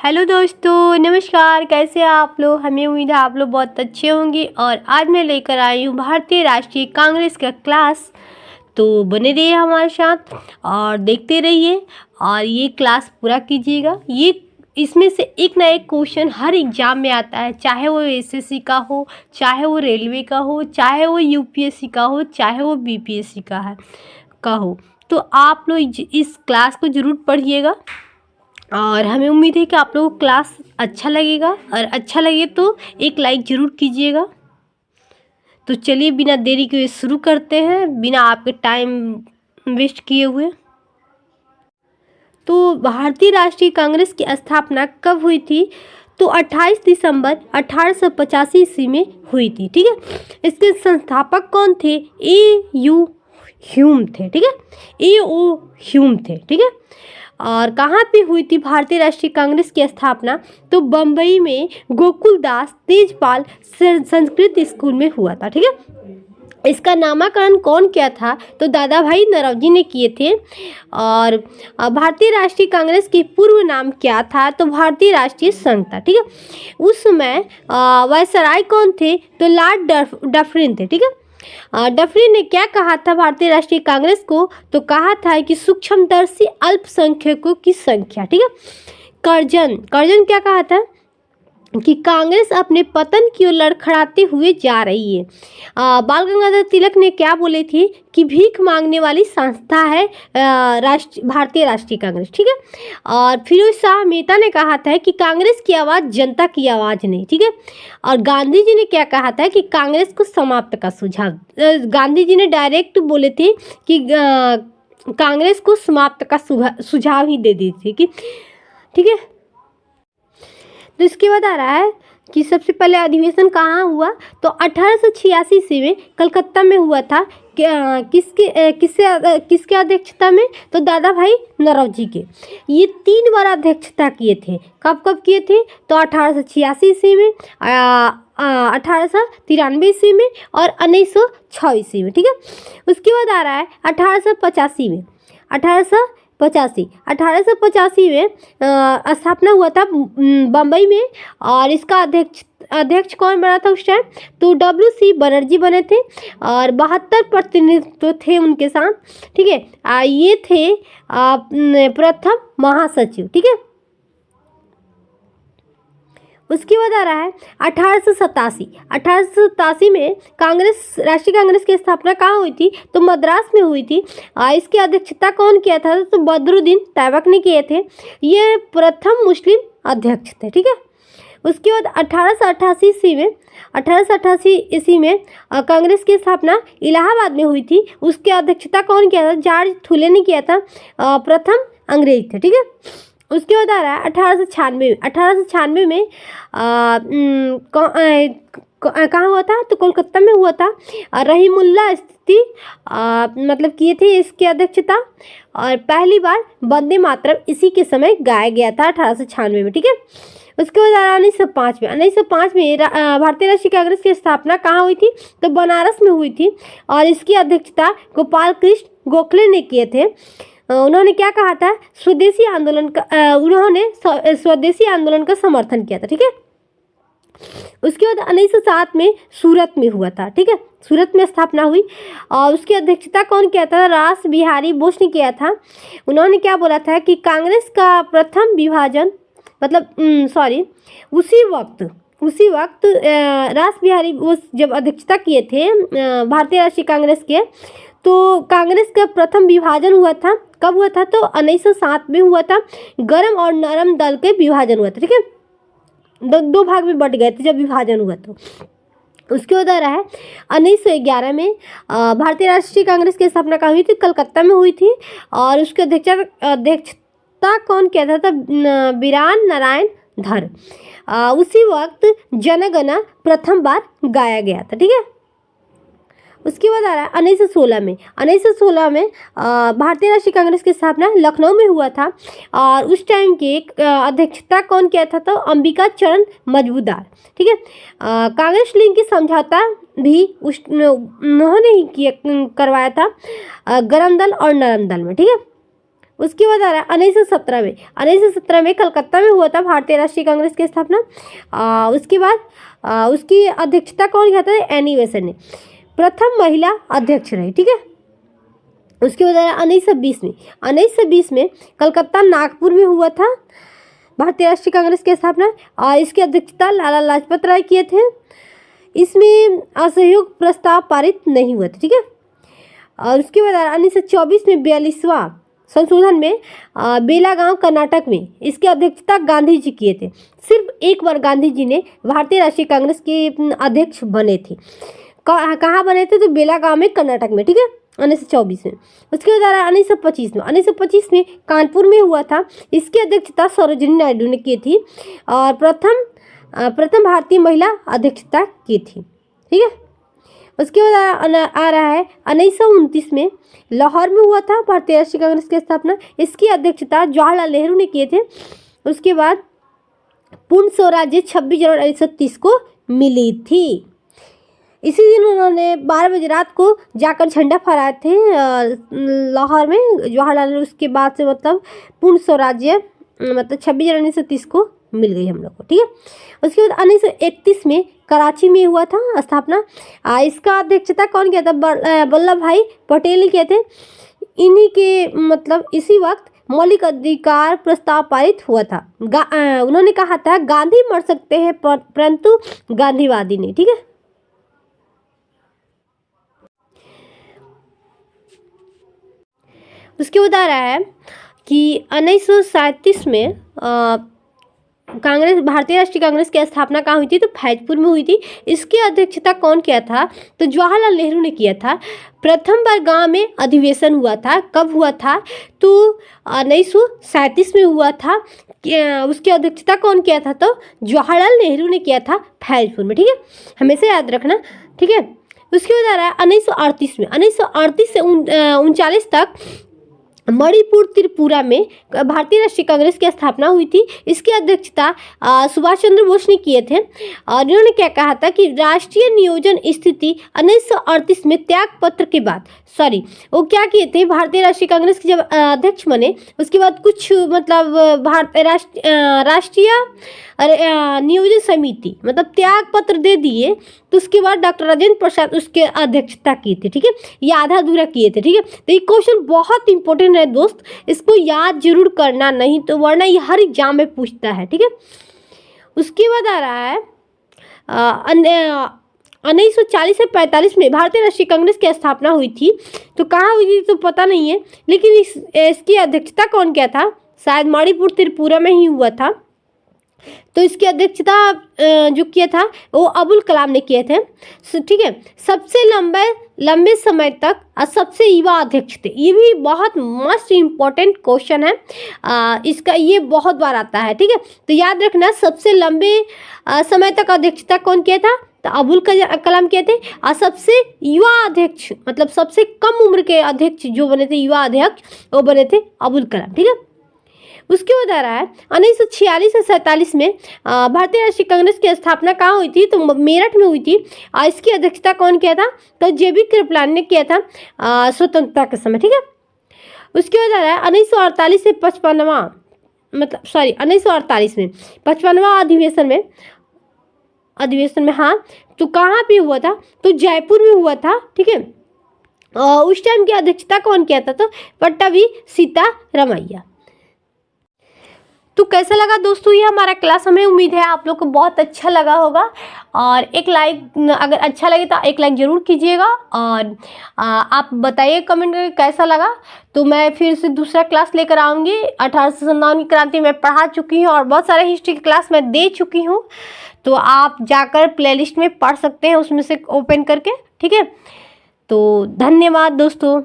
Hello दोस्तों, नमस्कार। कैसे हैं आप लोग? हमें उम्मीद है आप लोग बहुत अच्छे होंगे। और आज मैं लेकर आई हूँ भारतीय राष्ट्रीय कांग्रेस का क्लास। तो बने रहिए हमारे साथ और देखते रहिए और ये क्लास पूरा कीजिएगा। ये इसमें से एक ना एक क्वेश्चन हर एग्जाम में आता है, चाहे वो एसएससी का हो, चाहे वो रेलवे का हो, चाहे वो यूपीएससी का हो, चाहे वो बीपीएससी का हो। तो आप लोग इस क्लास को ज़रूर पढ़िएगा और हमें उम्मीद है कि आप लोगों को क्लास अच्छा लगेगा। और अच्छा लगे तो एक लाइक ज़रूर कीजिएगा। तो चलिए बिना देरी के शुरू करते हैं, बिना आपके टाइम वेस्ट किए हुए। तो भारतीय राष्ट्रीय कांग्रेस की स्थापना कब हुई थी? तो 28 दिसंबर 1885 ईस्वी में हुई थी। ठीक है, इसके संस्थापक कौन थे? ए यू ह्यूम थे। ठीक है, ए ओ ह्यूम थे। ठीक है, और कहाँ पे हुई थी भारतीय राष्ट्रीय कांग्रेस की स्थापना? तो बम्बई में गोकुलदास तेजपाल संस्कृत स्कूल में हुआ था। ठीक है, इसका नामकरण कौन किया था? तो दादा भाई नौरोजी ने किए थे। और भारतीय राष्ट्रीय कांग्रेस के पूर्व नाम क्या था? तो भारतीय राष्ट्रीय संघ था। ठीक है, उस समय वायसराय कौन थे? तो लॉर्ड डफरिन थे। ठीक है, डफरिन ने क्या कहा था भारतीय राष्ट्रीय कांग्रेस को? तो कहा था कि सूक्ष्मदर्शी अल्पसंख्यकों की संख्या। ठीक है, कर्जन क्या कहा था? कि कांग्रेस अपने पतन की ओर लड़खड़ाते हुए जा रही है। बाल गंगाधर तिलक ने क्या बोले थे? कि भीख मांगने वाली संस्था है भारतीय राष्ट्रीय कांग्रेस। ठीक है, और फिरोज शाह मेहता ने कहा था कि कांग्रेस की आवाज़ जनता की आवाज़ नहीं। ठीक है, और गांधी जी ने क्या कहा था? कि कांग्रेस को समाप्त का सुझाव। गांधी जी ने डायरेक्ट बोले थे कि कांग्रेस को समाप्त का सुझाव ही दे दी थी कि ठीक है। तो इसके बाद आ रहा है कि सबसे पहले अधिवेशन कहाँ हुआ? तो 1886 ईस्वी में कलकत्ता में हुआ था। किसके अध्यक्षता में? तो दादा भाई नौरोजी के। ये 3 बार अध्यक्षता किए थे। कब कब किए थे? तो 1886 ईस्वी में, 1893 ईस्वी में और 1906 ईस्वी में। ठीक है, उसके बाद आ रहा है 1885 में। 1885 में स्थापना हुआ था बम्बई में। और इसका अध्यक्ष कौन बना था उस टाइम? तो WC बनर्जी बने थे और 72 प्रतिनिधित्व थे उनके साथ। ठीक है, ये थे प्रथम महासचिव। ठीक है, उसके बाद आ रहा है 1887 में राष्ट्रीय कांग्रेस की स्थापना कहाँ हुई थी? तो मद्रास में हुई थी। इसकी अध्यक्षता कौन किया था? तो बदरुद्दीन तैयबक ने किए थे। ये प्रथम मुस्लिम अध्यक्ष थे। ठीक है, उसके बाद 1888 ईस्वी में कांग्रेस की स्थापना इलाहाबाद में हुई थी। उसकी अध्यक्षता कौन किया था? जॉर्ज फुले ने किया था। प्रथम अंग्रेज थे। ठीक है, उसके बाद आ रहा है 1896 में कहाँ हुआ था? तो कोलकाता में हुआ था। रहीमुल्ला स्थिति मतलब किए थे इसकी अध्यक्षता। और पहली बार वंदे मातरम इसी के समय गाया गया था 1896 में। ठीक है, उसके बाद आ रहा 1905 में भारतीय राष्ट्रीय कांग्रेस की स्थापना कहाँ हुई थी? तो बनारस में हुई थी। और इसकी अध्यक्षता गोपाल कृष्ण गोखले ने किए थे। उन्होंने क्या कहा था? स्वदेशी आंदोलन का समर्थन किया था। ठीक है, उसके बाद 1907 में सूरत में हुआ था। ठीक है, सूरत में स्थापना हुई और उसकी अध्यक्षता कौन किया था? रास बिहारी बोस ने किया था। उन्होंने क्या बोला था? कि कांग्रेस का प्रथम विभाजन उसी वक्त रास बिहारी बोस जब अध्यक्षता किए थे भारतीय राष्ट्रीय कांग्रेस के, तो कांग्रेस का प्रथम विभाजन हुआ था। कब हुआ था? तो 1907 में हुआ था। गर्म और नरम दल के विभाजन हुआ था। ठीक है, दो भाग में बट गए थे जब विभाजन हुआ। तो उसके बाद आ रहा है 1911 में भारतीय राष्ट्रीय कांग्रेस की स्थापना कहाँ हुई थी? कलकत्ता में हुई थी। और उसके अध्यक्षता कौन किया था? बीरान नारायण धर। उसी वक्त जनगणना प्रथम बार गाया गया था। ठीक है, उसके बाद आ रहा है 1916 में भारतीय राष्ट्रीय कांग्रेस की स्थापना लखनऊ में हुआ था। और उस टाइम के अध्यक्षता कौन किया था? तो अंबिका चरण मजबूदार। ठीक है, कांग्रेस लिंग की समझौता भी उन्होंने ही करवाया था गर्म दल और नरम दल में। ठीक है, उसके बाद आ रहा है 1917 में कलकत्ता में हुआ था भारतीय राष्ट्रीय कांग्रेस की स्थापना। उसके बाद उसकी अध्यक्षता कौन किया था? एनी बेसेंट ने, प्रथम महिला अध्यक्ष रही, ठीक है। उसके बाद आ रहा है 1920 में कलकत्ता नागपुर में हुआ था भारतीय राष्ट्रीय कांग्रेस की स्थापना, और इसकी अध्यक्षता लाला लाजपत राय किए थे। इसमें असहयोग प्रस्ताव पारित नहीं हुआ था, ठीक है। और उसके बाद 1924 में 42वां संशोधन में बेलागांव कर्नाटक में इसकी अध्यक्षता गांधी जी किए थे। सिर्फ एक बार गांधी जी ने भारतीय राष्ट्रीय कांग्रेस के अध्यक्ष बने थे। कहाँ बने थे? तो बेलागांव में कर्नाटक में, ठीक है, 1924 में। उसके बाद 1925 में कानपुर में हुआ था। इसकी अध्यक्षता सरोजिनी नायडू ने की थी और प्रथम भारतीय महिला अध्यक्षता की थी, ठीक है। उसके बाद आ रहा है 1929 में लाहौर में हुआ था भारतीय राष्ट्रीय कांग्रेस की स्थापना। इसकी अध्यक्षता जवाहरलाल नेहरू ने किए थे। उसके बाद पूर्ण स्वराज्य 26 जनवरी 1930 को मिली थी। इसी दिन उन्होंने 12 बजे रात को जाकर झंडा फहराए थे लाहौर में जवाहरलाल नेहरू। उसके बाद से मतलब पूर्ण स्वराज्य मतलब 26 जनवरी 1930 को मिल गई हम लोग को, ठीक है। उसके बाद 1931 में कराची में हुआ था स्थापना। इसका अध्यक्षता कौन किया था? वल्लभ भाई पटेल किए थे। इन्हीं के मतलब इसी वक्त मौलिक अधिकार प्रस्ताव पारित हुआ था। उन्होंने कहा था गांधी मर सकते हैं परंतु गांधीवादी नहीं, ठीक है। उसके बाद आ रहा है कि 1937 में भारतीय राष्ट्रीय कांग्रेस की स्थापना कहाँ हुई थी? तो फैजपुर में हुई थी। इसकी अध्यक्षता कौन किया था? तो जवाहरलाल नेहरू ने किया था। प्रथम बार गांव में अधिवेशन हुआ था। कब हुआ था? तो 1937 में हुआ था। उसकी अध्यक्षता कौन किया था? तो जवाहरलाल नेहरू ने किया था फैजपुर में, ठीक है, हमेशा याद रखना, ठीक है। उसके बाद आ रहा है 1938 में 1938 से 1939 तक मणिपुर त्रिपुरा में भारतीय राष्ट्रीय कांग्रेस की स्थापना हुई थी। इसकी अध्यक्षता सुभाष चंद्र बोस ने किए थे और इन्होंने क्या कहा था कि राष्ट्रीय नियोजन स्थिति 1938 में त्याग पत्र के बाद वो क्या किए थे? भारतीय राष्ट्रीय कांग्रेस के जब अध्यक्ष बने उसके बाद कुछ मतलब राष्ट्रीय नियोजन समिति मतलब त्याग पत्र दे दिए। तो उसके बाद डॉक्टर राजेंद्र प्रसाद उसके अध्यक्षता की थी, ठीक है। ये आधा अधूरा किए थे, ठीक है। तो ये क्वेश्चन बहुत इंपॉर्टेंट है दोस्त, इसको याद जरूर करना, नहीं तो वरना ये हर एग्जाम में पूछता है, ठीक है। उसके बाद आ रहा है 1940 से 45 में भारतीय राष्ट्रीय कांग्रेस की स्थापना हुई थी। तो कहाँ हुई थी तो पता नहीं है, लेकिन इसकी अध्यक्षता कौन किया था? शायद मणिपुर त्रिपुरा में ही हुआ था। तो इसकी अध्यक्षता जो किया था वो अबुल कलाम ने किए थे, ठीक है। सबसे लंबे समय तक सबसे युवा अध्यक्ष थे। ये भी बहुत मस्ट इम्पॉर्टेंट क्वेश्चन है, इसका ये बहुत बार आता है, ठीक है। तो याद रखना सबसे लंबे समय तक अध्यक्षता कौन किया था? तो अबुल कलाम किए थे। और सबसे युवा अध्यक्ष मतलब सबसे कम उम्र के अध्यक्ष जो बने थे युवा अध्यक्ष वो बने थे अबुल कलाम, ठीक है। उसके बाद आ रहा है 1946 से 47 में भारतीय राष्ट्रीय कांग्रेस की स्थापना कहाँ हुई थी? तो मेरठ में हुई थी। और इसकी अध्यक्षता कौन किया था? तो जेबी कृपलानी ने किया था स्वतंत्रता के समय, ठीक है। उसके बाद आ रहा है 1948 से 55वां मतलब 1948 में 55वां अधिवेशन में हाँ, तो कहाँ पे हुआ था? तो जयपुर में हुआ था, ठीक है। उस टाइम की अध्यक्षता कौन किया था? तो पट्टाभी सीतारामैया। तो कैसा लगा दोस्तों ये हमारा क्लास? हमें उम्मीद है आप लोग को बहुत अच्छा लगा होगा और एक लाइक अगर अच्छा लगे तो एक लाइक ज़रूर कीजिएगा और आप बताइए कमेंट करके कैसा लगा। तो मैं फिर से दूसरा क्लास लेकर आऊँगी। 1857 की क्रांति मैं पढ़ा चुकी हूँ और बहुत सारे हिस्ट्री की क्लास मैं दे चुकी हूँ, तो आप जाकर प्लेलिस्ट में पढ़ सकते हैं उसमें से ओपन करके, ठीक है। तो धन्यवाद दोस्तों।